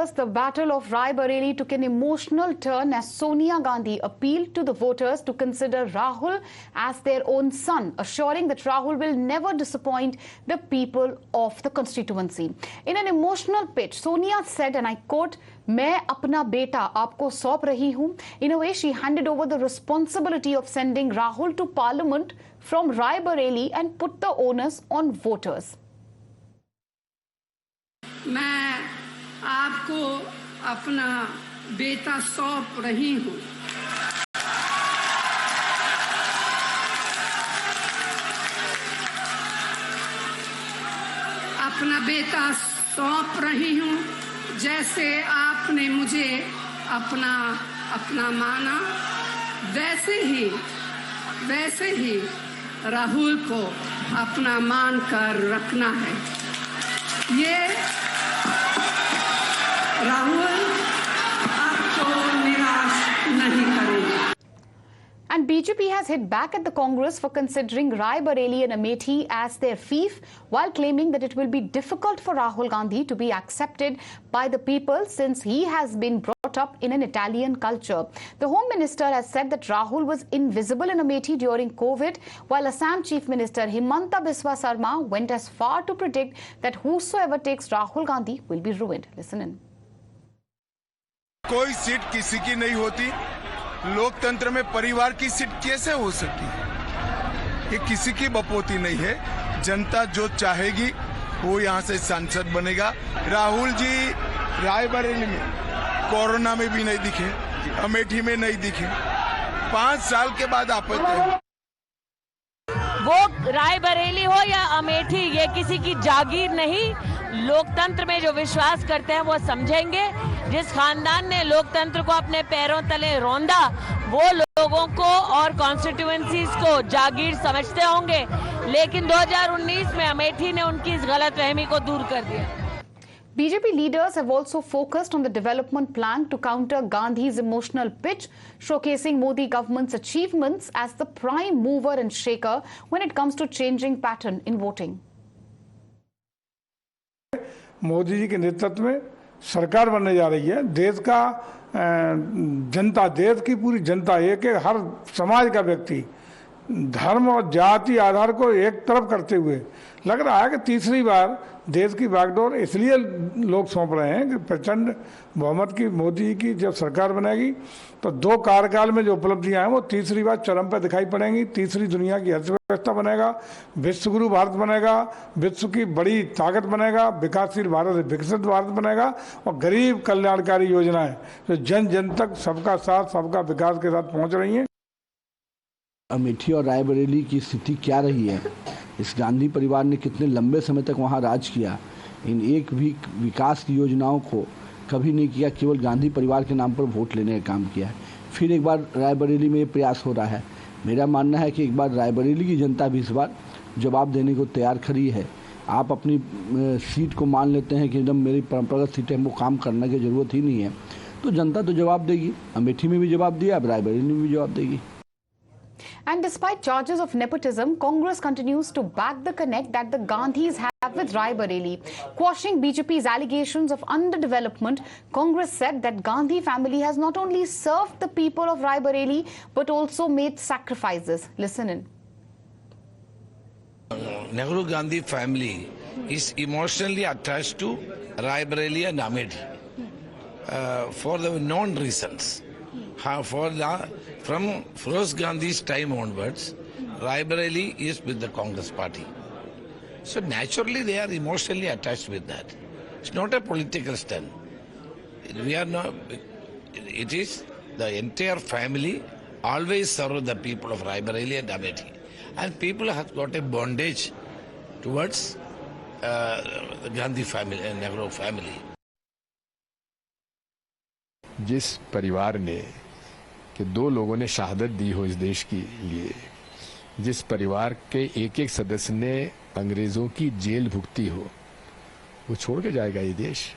viewers, the Battle of Raebareli took an emotional turn as Sonia Gandhi appealed to the voters to consider Rahul as their own son, assuring that Rahul will never disappoint the people of the constituency. In an emotional pitch, Sonia said, and I quote, "मैं अपना बेटा आपको सौंप रही हूं." In a way, she handed over the responsibility of sending Rahul to Parliament from Raebareli and put the onus on voters. मैं आपको अपना बेटा सौंप रही हूँ। अपना बेटा सौंप रही हूँ, जैसे आपने मुझे अपना माना, वैसे ही राहुल को अपना मान कर रखना है। ये राहुल आपको निराश नहीं करेगा। And BJP has hit back at the Congress for considering Raebareli and Amethi as their fief, while claiming that it will be difficult for Rahul Gandhi to be accepted by the people since he has been brought up in an Italian culture. The Home Minister has said that Rahul was invisible in Amethi during COVID, while Assam Chief Minister Himanta Biswa Sarma went as far to predict that whosoever takes Rahul Gandhi will be ruined. Listen in. कोई seat किसी की नहीं होती। लोकतंत्र में परिवार की seat कैसे हो सकती है? ये किसी की बपोती नहीं है। जनता जो चाहेगी वो यहाँ से सांसद बनेगा। राहुल जी रायबरेली में कोरोना में भी नहीं दिखे, अमेठी में नहीं दिखे। 5 साल के बाद आप वो रायबरेली हो या अमेठी, ये किसी की जागीर नहीं। लोकतंत्र में जो विश्वास करते हैं वो समझेंगे। जिस खानदान ने लोकतंत्र को अपने पैरों तले रौंदा, वो लोगों को और कॉन्स्टिट्यूएंसीज को जागीर समझते होंगे, लेकिन 2019 में अमेठी ने उनकी इस गलतफहमी को दूर कर दिया। BJP leaders have also focused on the development plan to counter Gandhi's emotional pitch, showcasing Modi government's achievements as the prime mover and shaker when it comes to changing pattern in voting. Modi ji के नेतृत्व में सरकार बनने जा रही है। देश का जनता, देश की पूरी जनता, एक हर समाज का व्यक्ति धर्म और जाति आधार को एक तरफ करते हुए लग रहा है कि तीसरी बार देश की बागडोर इसलिए लोग सौंप रहे हैं कि प्रचंड बहुमत की मोदी जी की जब सरकार बनेगी तो 2 कार्यकाल में जो उपलब्धियां हैं वो तीसरी बार चरम पर दिखाई पड़ेंगी। तीसरी दुनिया की अर्थव्यवस्था बनेगा, विश्वगुरु भारत बनेगा, विश्व की बड़ी ताकत बनेगा, विकासशील भारत, विकसित भारत बनेगा और गरीब कल्याणकारी योजनाएं जो जन जन तक सबका साथ सबका विकास के साथ पहुँच रही हैं। अमेठी और रायबरेली की स्थिति क्या रही है, इस गांधी परिवार ने कितने लंबे समय तक वहां राज किया, इन एक भी विकास की योजनाओं को कभी नहीं किया, केवल गांधी परिवार के नाम पर वोट लेने का काम किया है। फिर एक बार रायबरेली में ये प्रयास हो रहा है। मेरा मानना है कि एक बार रायबरेली की जनता भी इस बार जवाब देने को तैयार खड़ी है। आप अपनी सीट को मान लेते हैं कि एकदम मेरी परंपरागत सीट है, हमको काम करने की ज़रूरत ही नहीं है, तो जनता तो जवाब देगी। अमेठी में भी जवाब दिया, अब रायबरेली में भी जवाब देगी। And despite charges of nepotism, Congress continues to back the connect that the Gandhis have with Raebareli. Quashing BJP's allegations of underdevelopment, Congress said that Gandhi family has not only served the people of Raebareli but also made sacrifices. Listen in. Nehru Gandhi family is emotionally attached to Raebareli and Amethi for the known reasons. From Firoz Gandhi's time onwards, Raebareli is with the Congress party. So naturally they are emotionally attached with that. It's not a political stand. We are not, it is the entire family always serve the people of Raebareli and Amethi. And people have got a bondage towards the Gandhi family and Nehru family. जिस परिवार ने कि 2 लोगों ने शहादत दी हो इस देश के लिए, जिस परिवार के एक सदस्य ने अंग्रेजों की जेल भुगती हो, वो छोड़ के जाएगा ये देश?